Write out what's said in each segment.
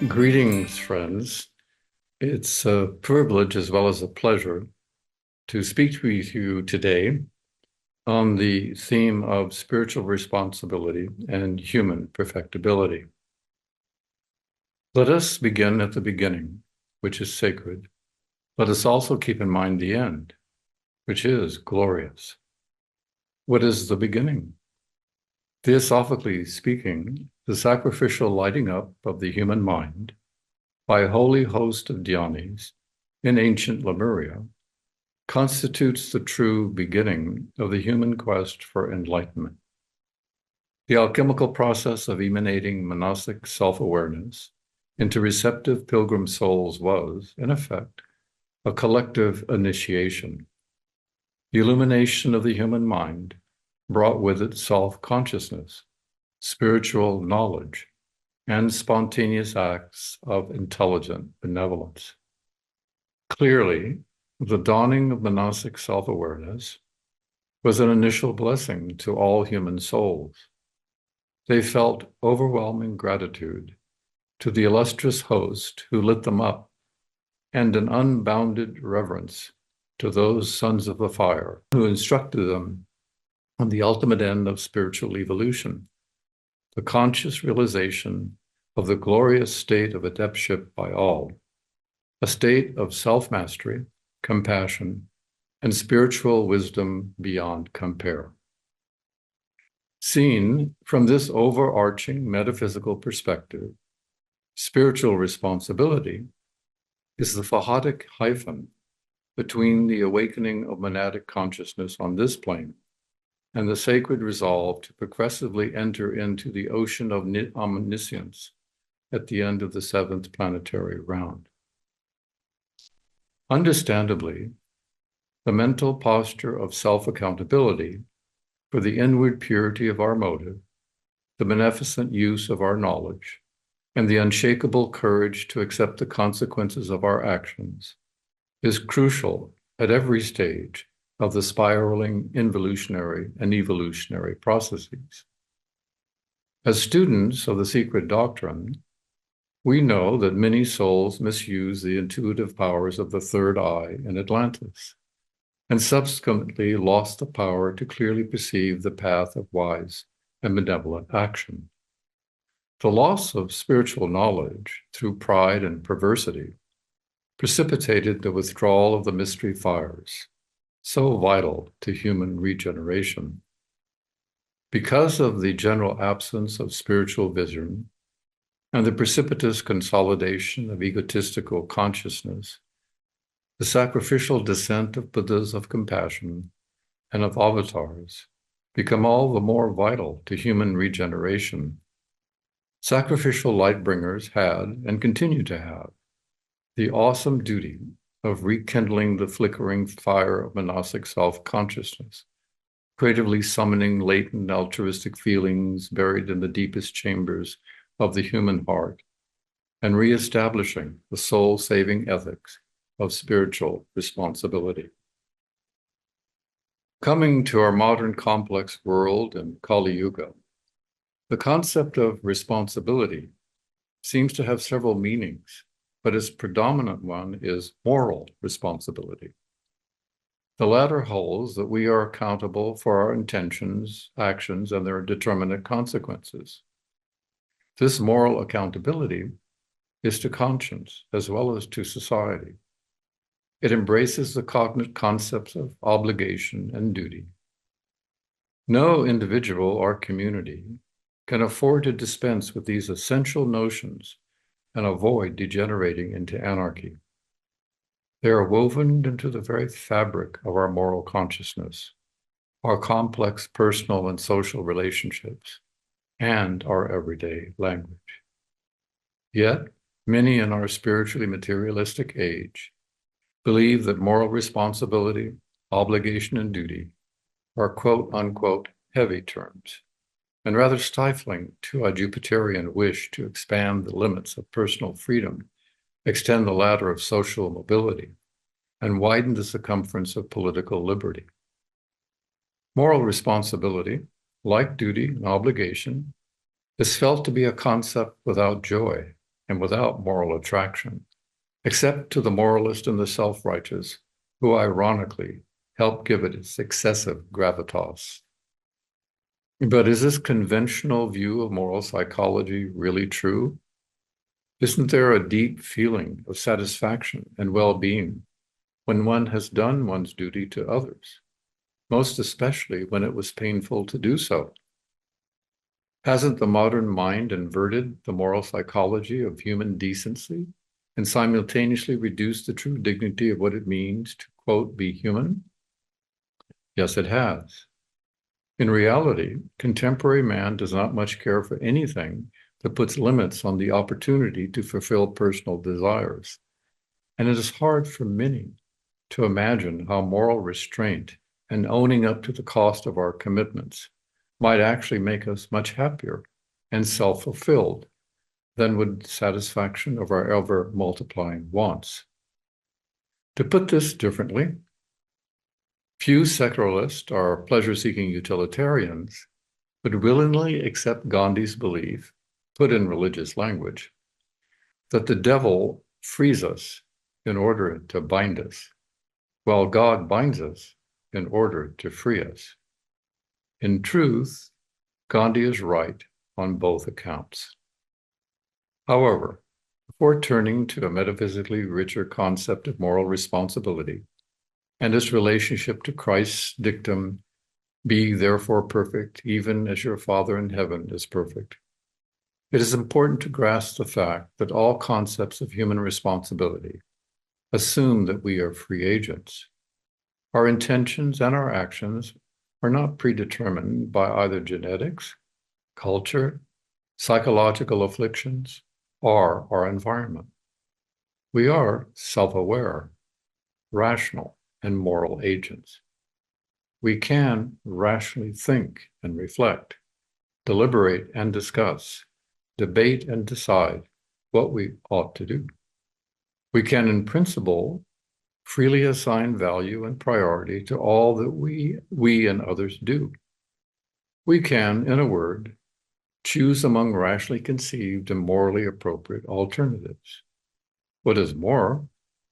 Greetings, friends. It's a privilege as well as a pleasure to speak with you today on the theme of spiritual responsibility and human perfectibility. Let us begin at the beginning, which is sacred. Let us also keep in mind the end, which is glorious. What is the beginning? Theosophically speaking, the sacrificial lighting up of the human mind by a holy host of Dhyanis in ancient Lemuria constitutes the true beginning of the human quest for enlightenment. The alchemical process of emanating monastic self-awareness into receptive pilgrim souls was, in effect, a collective initiation. The illumination of the human mind brought with it self-consciousness, spiritual knowledge, and spontaneous acts of intelligent benevolence. Clearly, the dawning of monastic self-awareness was an initial blessing to all human souls. They felt overwhelming gratitude to the illustrious host who lit them up, and an unbounded reverence to those sons of the fire who instructed them on the ultimate end of spiritual evolution, the conscious realization of the glorious state of adeptship by all, a state of self-mastery, compassion, and spiritual wisdom beyond compare. Seen from this overarching metaphysical perspective, spiritual responsibility is the Fahatic hyphen between the awakening of monadic consciousness on this plane and the sacred resolve to progressively enter into the ocean of omniscience at the end of the seventh planetary round. Understandably, the mental posture of self-accountability for the inward purity of our motive, the beneficent use of our knowledge, and the unshakable courage to accept the consequences of our actions is crucial at every stage of the spiraling involutionary and evolutionary processes. As students of the secret doctrine, we know that many souls misuse the intuitive powers of the third eye in Atlantis, and subsequently lost the power to clearly perceive the path of wise and benevolent action. The loss of spiritual knowledge through pride and perversity precipitated the withdrawal of the mystery fires, so vital to human regeneration. Because of the general absence of spiritual vision and the precipitous consolidation of egotistical consciousness, the sacrificial descent of Buddhas of compassion and of avatars become all the more vital to human regeneration. Sacrificial light-bringers had, and continue to have, the awesome duty of rekindling the flickering fire of monastic self-consciousness, creatively summoning latent altruistic feelings buried in the deepest chambers of the human heart, and reestablishing the soul-saving ethics of spiritual responsibility. Coming to our modern complex world in Kali Yuga, the concept of responsibility seems to have several meanings, but its predominant one is moral responsibility. The latter holds that we are accountable for our intentions, actions, and their determinate consequences. This moral accountability is to conscience as well as to society. It embraces the cognate concepts of obligation and duty. No individual or community can afford to dispense with these essential notions and avoid degenerating into anarchy. They are woven into the very fabric of our moral consciousness, our complex personal and social relationships, and our everyday language. Yet, many in our spiritually materialistic age believe that moral responsibility, obligation, and duty are quote-unquote heavy terms, and rather stifling to a Jupiterian wish to expand the limits of personal freedom, extend the ladder of social mobility, and widen the circumference of political liberty. Moral responsibility, like duty and obligation, is felt to be a concept without joy and without moral attraction, except to the moralist and the self-righteous, who ironically help give it its excessive gravitas. But is this conventional view of moral psychology really true? Isn't there a deep feeling of satisfaction and well-being when one has done one's duty to others, most especially when it was painful to do so? Hasn't the modern mind inverted the moral psychology of human decency and simultaneously reduced the true dignity of what it means to, quote, be human? Yes, it has. In reality, contemporary man does not much care for anything that puts limits on the opportunity to fulfill personal desires. And it is hard for many to imagine how moral restraint and owning up to the cost of our commitments might actually make us much happier and self-fulfilled than would satisfaction of our ever-multiplying wants. To put this differently, few secularists or pleasure-seeking utilitarians would willingly accept Gandhi's belief, put in religious language, that the devil frees us in order to bind us, while God binds us in order to free us. In truth, Gandhi is right on both accounts. However, before turning to a metaphysically richer concept of moral responsibility and its relationship to Christ's dictum, "Be therefore perfect, even as your Father in heaven is perfect," it is important to grasp the fact that all concepts of human responsibility assume that we are free agents. Our intentions and our actions are not predetermined by either genetics, culture, psychological afflictions, or our environment. We are self-aware, rational, and moral agents. We can rationally think and reflect, deliberate and discuss, debate and decide what we ought to do. We can, in principle, freely assign value and priority to all that we and others do. We can, in a word, choose among rationally conceived and morally appropriate alternatives. What is more,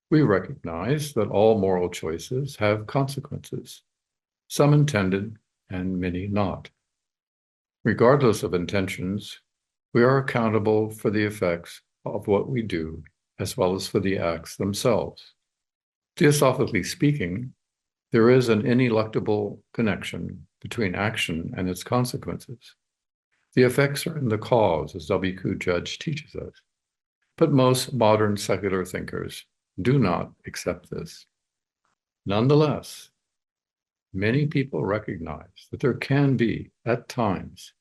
we recognize that all moral choices have consequences, some intended and many not. Regardless of intentions, we are accountable for the effects of what we do, as well as for the acts themselves. Theosophically speaking, there is an ineluctable connection between action and its consequences. The effects are in the cause, as W.Q. Judge teaches us. But most modern secular thinkers do not accept this. Nonetheless, many people recognize that there can be, at times,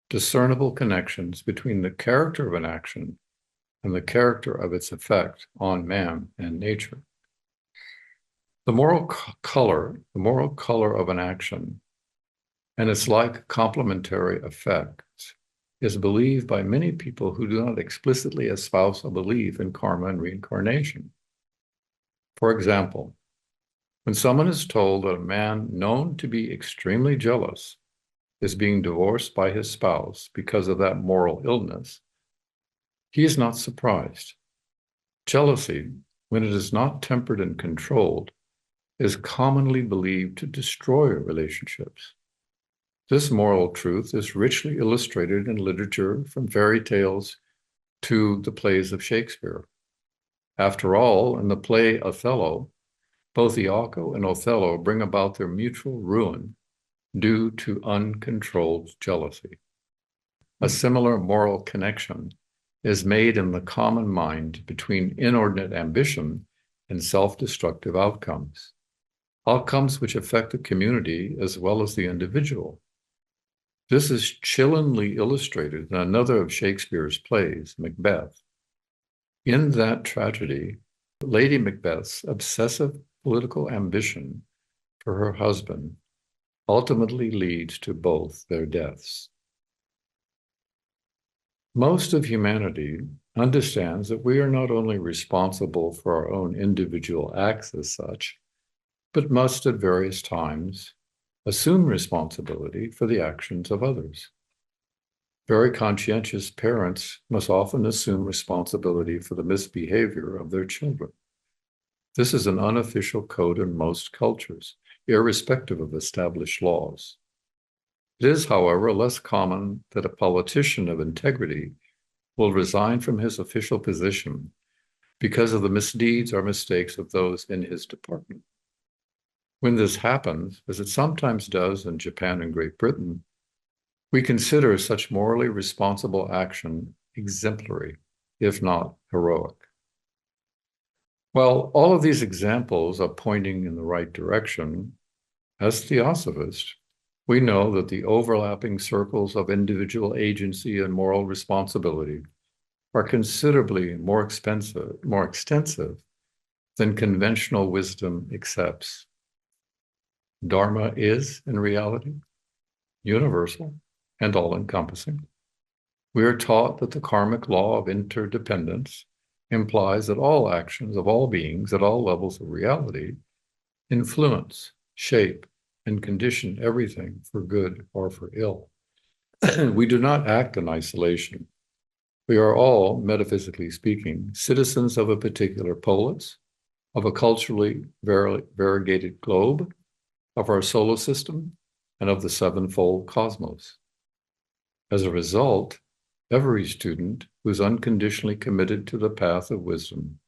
discernible connections between the character of an action and the character of its effect on man and nature. The moral color of an action and its like complementary effects is believed by many people who do not explicitly espouse a belief in karma and reincarnation. For example, when someone is told that a man known to be extremely jealous is being divorced by his spouse because of that moral illness, he is not surprised. Jealousy, when it is not tempered and controlled, is commonly believed to destroy relationships. This moral truth is richly illustrated in literature, from fairy tales to the plays of Shakespeare. After all, in the play Othello, both Iago and Othello bring about their mutual ruin due to uncontrolled jealousy. A similar moral connection is made in the common mind between inordinate ambition and self-destructive outcomes which affect the community as well as the individual. This is chillingly illustrated in another of Shakespeare's plays, Macbeth. In that tragedy, Lady Macbeth's obsessive political ambition for her husband ultimately leads to both their deaths. Most of humanity understands that we are not only responsible for our own individual acts as such, but must at various times assume responsibility for the actions of others. Very conscientious parents must often assume responsibility for the misbehavior of their children. This is an unofficial code in most cultures, irrespective of established laws. It is, however, less common that a politician of integrity will resign from his official position because of the misdeeds or mistakes of those in his department. When this happens, as it sometimes does in Japan and Great Britain, we consider such morally responsible action exemplary, if not heroic. While all of these examples are pointing in the right direction, as theosophists, we know that the overlapping circles of individual agency and moral responsibility are considerably more extensive than conventional wisdom accepts. Dharma is, in reality, universal and all-encompassing. We are taught that the karmic law of interdependence implies that all actions of all beings at all levels of reality influence, shape, and condition everything for good or for ill. We do not act in isolation. We are all, metaphysically speaking, citizens of a particular polis, of a culturally variegated globe, of our solar system, and of the sevenfold cosmos. As a result, every student who is unconditionally committed to the path of wisdom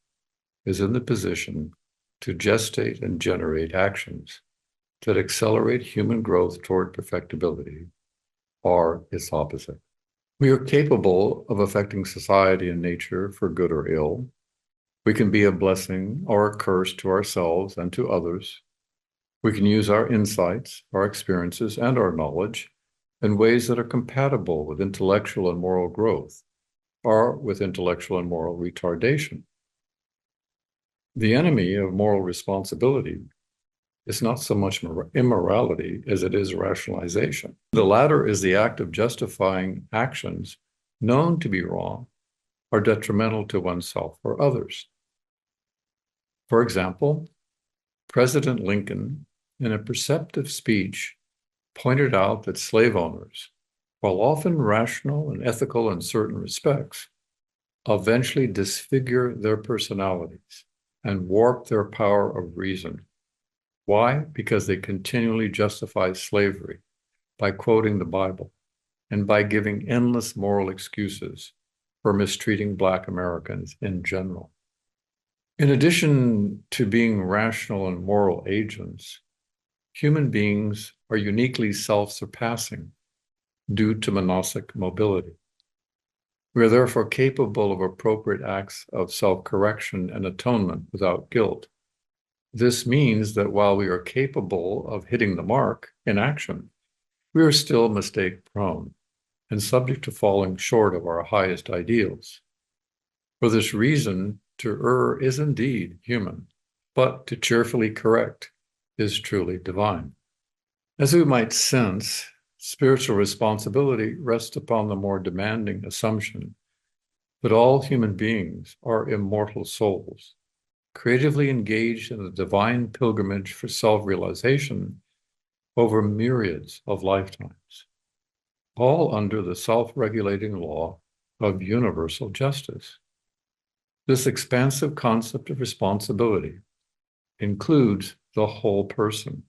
is in the position to gestate and generate actions that accelerate human growth toward perfectibility, or its opposite. We are capable of affecting society and nature for good or ill. We can be a blessing or a curse to ourselves and to others. We can use our insights, our experiences, and our knowledge in ways that are compatible with intellectual and moral growth, or with intellectual and moral retardation. The enemy of moral responsibility is not so much immorality as it is rationalization. The latter is the act of justifying actions known to be wrong or detrimental to oneself or others. For example, President Lincoln, in a perceptive speech, pointed out that slave owners, while often rational and ethical in certain respects, eventually disfigure their personalities and warp their power of reason. Why? Because they continually justify slavery by quoting the Bible and by giving endless moral excuses for mistreating Black Americans in general. In addition to being rational and moral agents, human beings are uniquely self-surpassing due to monastic mobility. We are therefore capable of appropriate acts of self-correction and atonement without guilt. This means that while we are capable of hitting the mark in action, we are still mistake-prone and subject to falling short of our highest ideals. For this reason, to err is indeed human, but to cheerfully correct is truly divine. As we might sense, spiritual responsibility rests upon the more demanding assumption that all human beings are immortal souls, creatively engaged in the divine pilgrimage for self-realization over myriads of lifetimes, all under the self-regulating law of universal justice. This expansive concept of responsibility includes the whole person,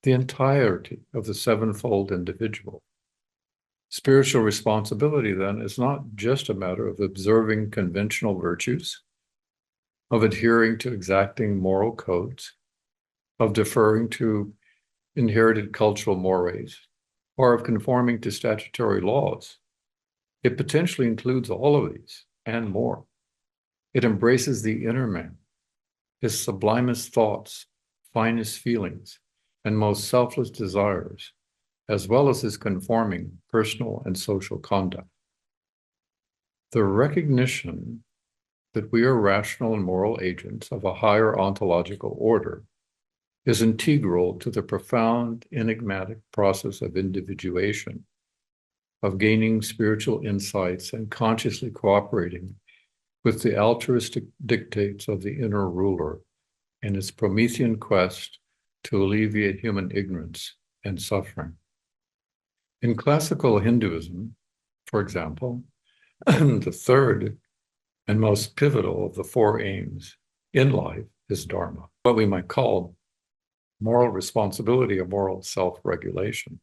the entirety of the sevenfold individual. Spiritual responsibility, then, is not just a matter of observing conventional virtues, of adhering to exacting moral codes, of deferring to inherited cultural mores, or of conforming to statutory laws. It potentially includes all of these and more. It embraces the inner man, his sublimest thoughts, finest feelings, and most selfless desires, as well as his conforming personal and social conduct. The recognition that we are rational and moral agents of a higher ontological order is integral to the profound, enigmatic process of individuation, of gaining spiritual insights and consciously cooperating with the altruistic dictates of the inner ruler in its Promethean quest to alleviate human ignorance and suffering. In classical Hinduism, For example, the third and most pivotal of the four aims in life is Dharma, what we might call moral responsibility or moral self-regulation.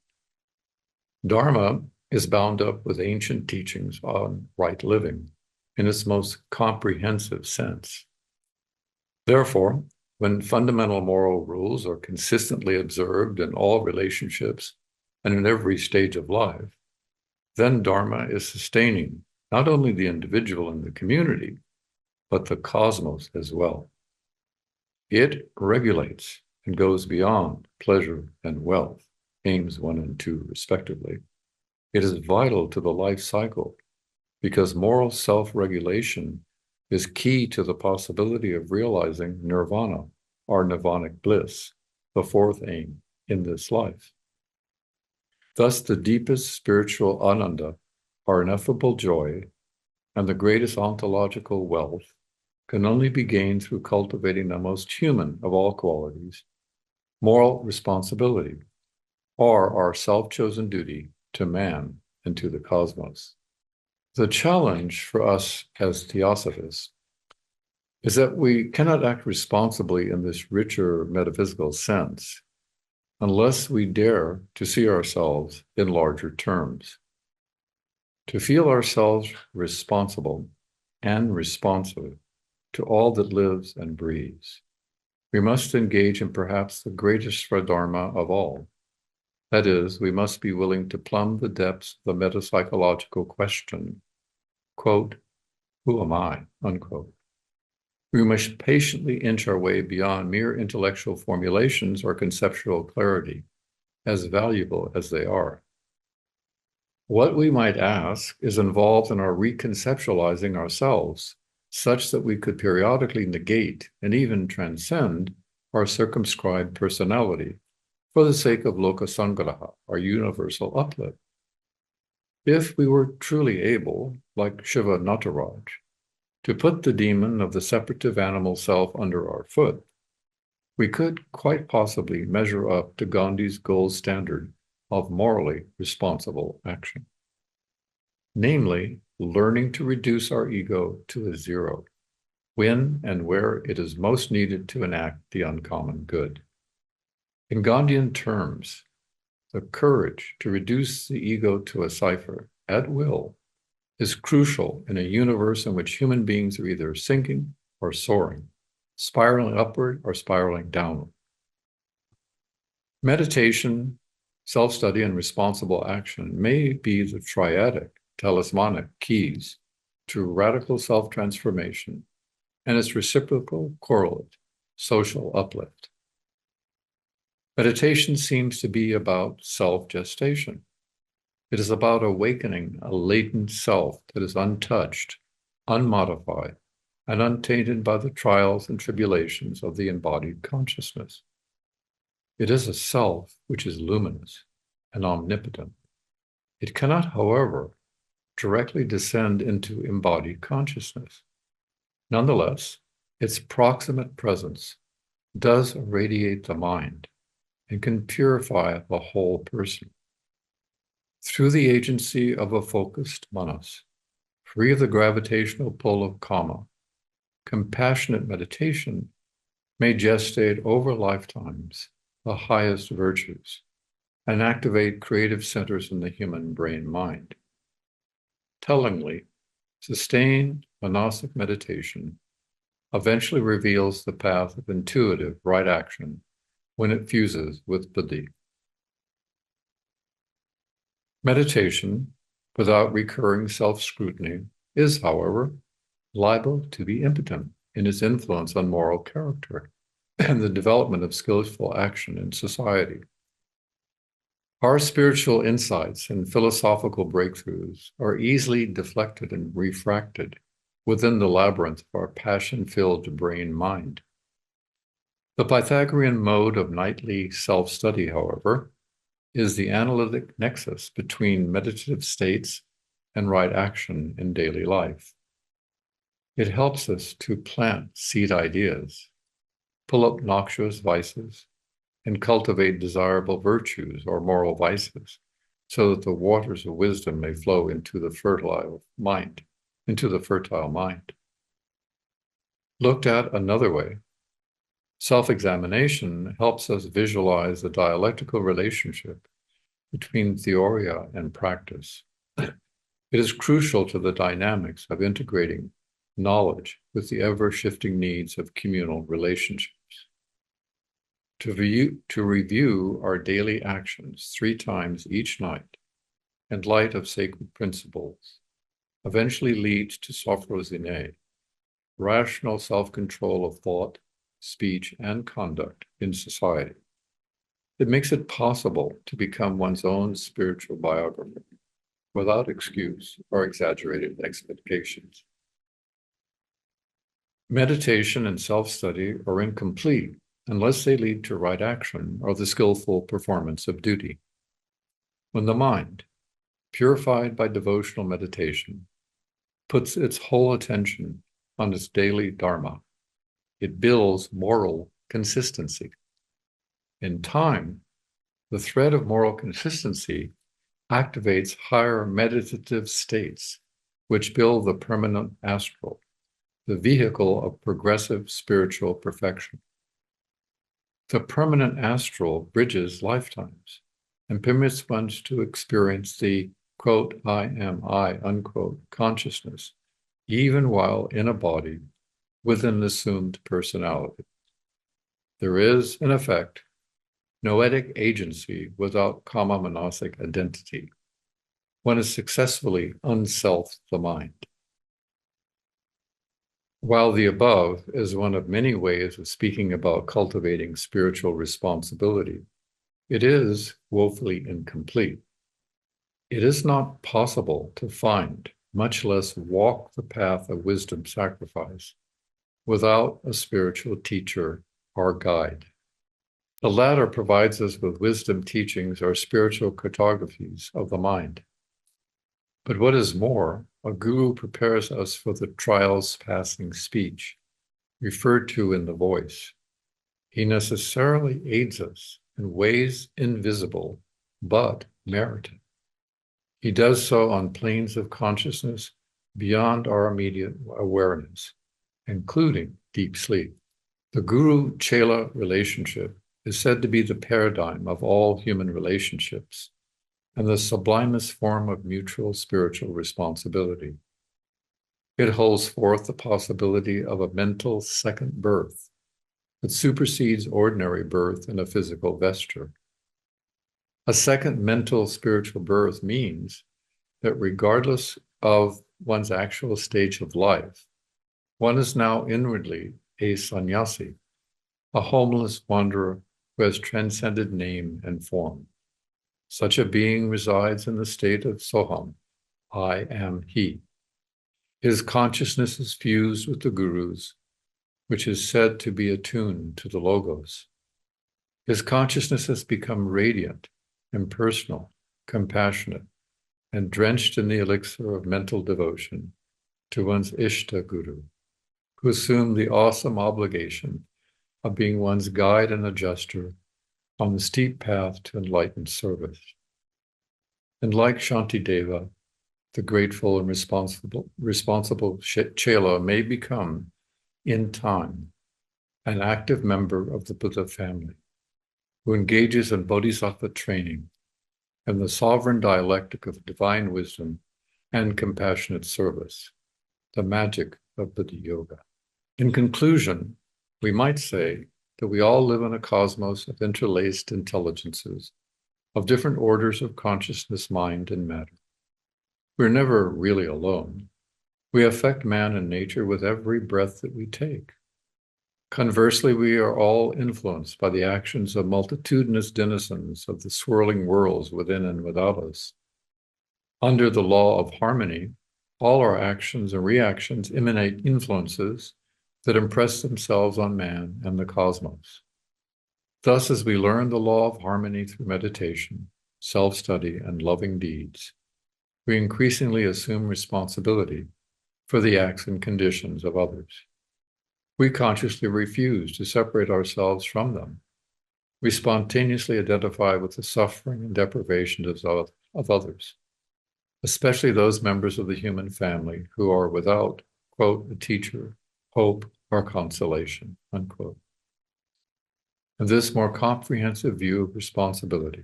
Dharma is bound up with ancient teachings on right living in its most comprehensive sense. Therefore, when fundamental moral rules are consistently observed in all relationships and in every stage of life, then Dharma is sustaining not only the individual and the community, but the cosmos as well. It regulates and goes beyond pleasure and wealth, aims 1 and 2 respectively. It is vital to the life cycle because moral self-regulation is key to the possibility of realizing nirvana, or nirvanic bliss, the fourth aim in this life. Thus, the deepest spiritual ananda, our ineffable joy, and the greatest ontological wealth can only be gained through cultivating the most human of all qualities, moral responsibility, or our self-chosen duty to man and to the cosmos. The challenge for us as Theosophists is that we cannot act responsibly in this richer metaphysical sense unless we dare to see ourselves in larger terms. To feel ourselves responsible and responsive to all that lives and breathes, we must engage in perhaps the greatest Dharma of all. That is, we must be willing to plumb the depths of the metapsychological question, quote, who am I, unquote. We must patiently inch our way beyond mere intellectual formulations or conceptual clarity, as valuable as they are. What we might ask is involved in our reconceptualizing ourselves, such that we could periodically negate and even transcend our circumscribed personality for the sake of lokasangraha, our universal uplift. If we were truly able, like Shiva Nataraj, to put the demon of the separative animal self under our foot, we could quite possibly measure up to Gandhi's gold standard of morally responsible action. Namely, learning to reduce our ego to a zero, when and where it is most needed to enact the uncommon good. In Gandhian terms, the courage to reduce the ego to a cipher at will is crucial in a universe in which human beings are either sinking or soaring, spiraling upward or spiraling downward. Meditation, self-study, and responsible action may be the triadic, talismanic keys to radical self-transformation and its reciprocal correlate, social uplift. Meditation seems to be about self-gestation. It is about awakening a latent self that is untouched, unmodified, and untainted by the trials and tribulations of the embodied consciousness. It is a self which is luminous and omnipotent. It cannot, however, directly descend into embodied consciousness. Nonetheless, its proximate presence does irradiate the mind and can purify the whole person. Through the agency of a focused manas, free of the gravitational pull of kama, compassionate meditation may gestate over lifetimes the highest virtues and activate creative centers in the human brain-mind. Tellingly, sustained monastic meditation eventually reveals the path of intuitive right action when it fuses with buddhi. Meditation, without recurring self-scrutiny, is, however, liable to be impotent in its influence on moral character and the development of skillful action in society. Our spiritual insights and philosophical breakthroughs are easily deflected and refracted within the labyrinth of our passion-filled brain-mind. The Pythagorean mode of nightly self-study, however, is the analytic nexus between meditative states and right action in daily life. It helps us to plant seed ideas, pull up noxious vices, and cultivate desirable virtues or moral vices so that the waters of wisdom may flow into the fertile mind. Looked at another way, self-examination helps us visualize the dialectical relationship between theoria and practice. It is crucial to the dynamics of integrating knowledge with the ever-shifting needs of communal relationships. To review our daily actions 3 times each night in light of sacred principles eventually leads to sophrosyne, rational self-control of thought, speech, and conduct in society. It makes it possible to become one's own spiritual biographer without excuse or exaggerated expectations. Meditation and self-study are incomplete unless they lead to right action or the skillful performance of duty. When the mind, purified by devotional meditation, puts its whole attention on its daily Dharma, it builds moral consistency. In time, the thread of moral consistency activates higher meditative states, which build the permanent astral, the vehicle of progressive spiritual perfection. The permanent astral bridges lifetimes and permits one to experience the, quote, I am I, unquote, consciousness, even while in a body with an assumed personality. There is, in effect, noetic agency without kama manasic identity. One is successfully unselfed the mind. While the above is one of many ways of speaking about cultivating spiritual responsibility, it is woefully incomplete. It is not possible to find, much less walk the path of wisdom sacrifice, without a spiritual teacher or guide. The latter provides us with wisdom teachings or spiritual cartographies of the mind. But what is more, a guru prepares us for the trials passing speech, referred to in the voice. He necessarily aids us in ways invisible, but merited. He does so on planes of consciousness beyond our immediate awareness, including deep sleep. The guru-chela relationship is said to be the paradigm of all human relationships and the sublimest form of mutual spiritual responsibility. It holds forth the possibility of a mental second birth that supersedes ordinary birth in a physical vesture. A second mental spiritual birth means that regardless of one's actual stage of life, one is now inwardly a sannyasi, a homeless wanderer who has transcended name and form. Such a being resides in the state of Soham, I am he. His consciousness is fused with the Guru's, which is said to be attuned to the Logos. His consciousness has become radiant, impersonal, compassionate, and drenched in the elixir of mental devotion to one's Ishta Guru, who assumed the awesome obligation of being one's guide and adjuster on the steep path to enlightened service. And like Shantideva, the grateful and responsible Chela may become, in time, an active member of the Buddha family, who engages in bodhisattva training and the sovereign dialectic of divine wisdom and compassionate service, the magic of Buddha Yoga. In conclusion, we might say that we all live in a cosmos of interlaced intelligences, of different orders of consciousness, mind, and matter. We're never really alone. We affect man and nature with every breath that we take. Conversely, we are all influenced by the actions of multitudinous denizens of the swirling worlds within and without us. Under the law of harmony, all our actions and reactions emanate influences that impress themselves on man and the cosmos. Thus, as we learn the law of harmony through meditation, self-study, and loving deeds, we increasingly assume responsibility for the acts and conditions of others. We consciously refuse to separate ourselves from them. We spontaneously identify with the suffering and deprivations of others, especially those members of the human family who are without, quote, a teacher, hope, or consolation, unquote. In this more comprehensive view of responsibility,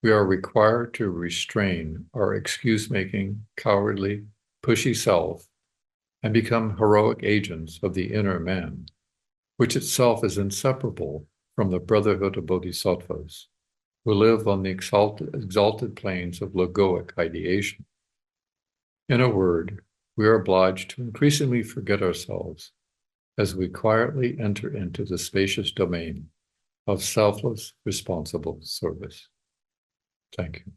we are required to restrain our excuse-making, cowardly, pushy self and become heroic agents of the inner man, which itself is inseparable from the brotherhood of bodhisattvas, who live on the exalted planes of logoic ideation. In a word, we are obliged to increasingly forget ourselves as we quietly enter into the spacious domain of selfless, responsible service. Thank you.